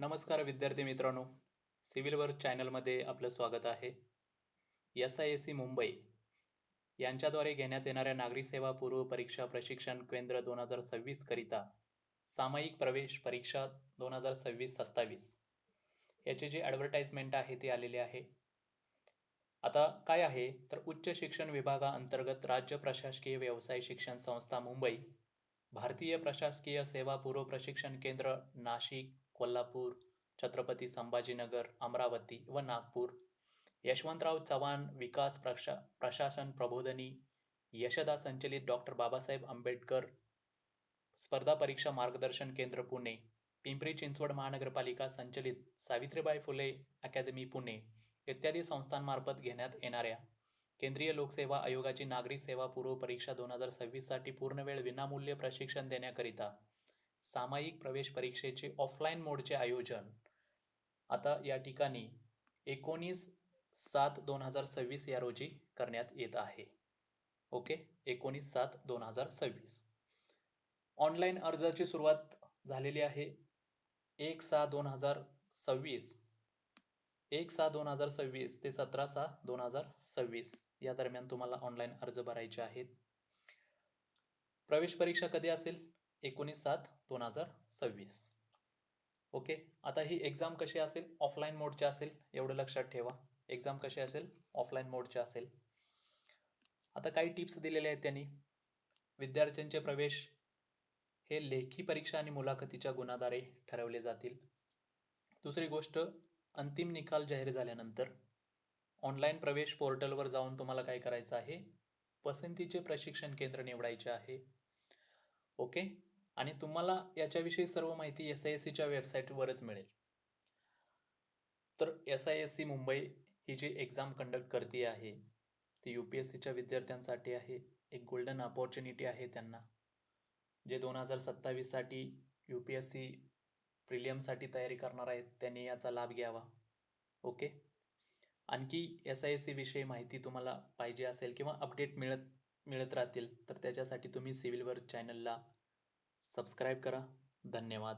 नमस्कार विद्यार्थी मित्रांनो, सिव्हिल वर्क चॅनलमध्ये आपलं स्वागत आहे. SISC मुंबई यांच्याद्वारे घेण्यात येणाऱ्या नागरी सेवा पूर्व परीक्षा प्रशिक्षण केंद्र 2026 करिता सामायिक प्रवेश परीक्षा 2026-27 याची जी ॲडव्हर्टाइजमेंट आहे ती आलेली आहे. आता काय आहे तर उच्च शिक्षण विभागाअंतर्गत राज्य प्रशासकीय व्यवसाय शिक्षण संस्था मुंबई, भारतीय प्रशासकीय सेवा पूर्व प्रशिक्षण केंद्र नाशिक, कोल्हापूर, छत्रपती संभाजीनगर, अमरावती व नागपूर, यशवंतराव चव्हाण विकास प्रशासन प्रबोधिनी, यशदा संचलित डॉक्टर बाबासाहेब आंबेडकर स्पर्धा परीक्षा मार्गदर्शन केंद्र पुणे, पिंपरी चिंचवड महानगरपालिका संचलित सावित्रीबाई फुले अकॅदमी पुणे इत्यादी संस्थांमार्फत घेण्यात येणाऱ्या केंद्रीय लोकसेवा आयोगाची नागरी सेवा पूर्व परीक्षा 2026 साठी पूर्णवेळ विनामूल्य प्रशिक्षण देण्याकरिता सामायिक प्रवेश परीक्षेचे ऑफलाईन मोडचे आयोजन आता या ठिकाणी 19/7/2026 या रोजी करण्यात येत आहे. ओके, 19/7/2026. ऑनलाईन अर्जाची सुरुवात झालेली आहे 1/6/2026 ते 17/6/2026 या दरम्यान तुम्हाला ऑनलाईन अर्ज भरायचे आहेत. प्रवेश परीक्षा कधी असेल? 19/7/2026. ओके, आता ही एक्झाम कशी असेल? ऑफलाईन मोडची असेल, एवढं लक्षात ठेवा. एक्झाम कशी असेल? ऑफलाईन मोडची असेल. आता काही टिप्स दिलेल्या आहेत त्यांनी. विद्यार्थ्यांचे प्रवेश हे लेखी परीक्षा आणि मुलाखतीच्या गुणाधारे ठरवले जातील. दुसरी गोष्ट, अंतिम निकाल जाहीर झाल्यानंतर ऑनलाईन प्रवेश पोर्टलवर जाऊन तुम्हाला काय करायचं आहे? पसंतीचे प्रशिक्षण केंद्र निवडायचे आहे. ओके, आणि तुम्हाला याच्याविषयी सर्व माहिती SISCच्या वेबसाईटवरच मिळेल. तर SISC मुंबई ही जी एक्झाम कंडक्ट करते आहे ती UPSCच्या विद्यार्थ्यांसाठी आहे. एक गोल्डन अपॉर्च्युनिटी आहे त्यांना, जे 2027 साठी UPSC प्रिलियमसाठी तयारी करणार आहेत त्यांनी याचा लाभ घ्यावा. ओके, आणखी SISC विषयी माहिती तुम्हाला पाहिजे असेल किंवा अपडेट मिळत राहतील तर त्याच्यासाठी तुम्ही सिव्हिल वर्क चॅनलला सबस्क्राईब करा. धन्यवाद.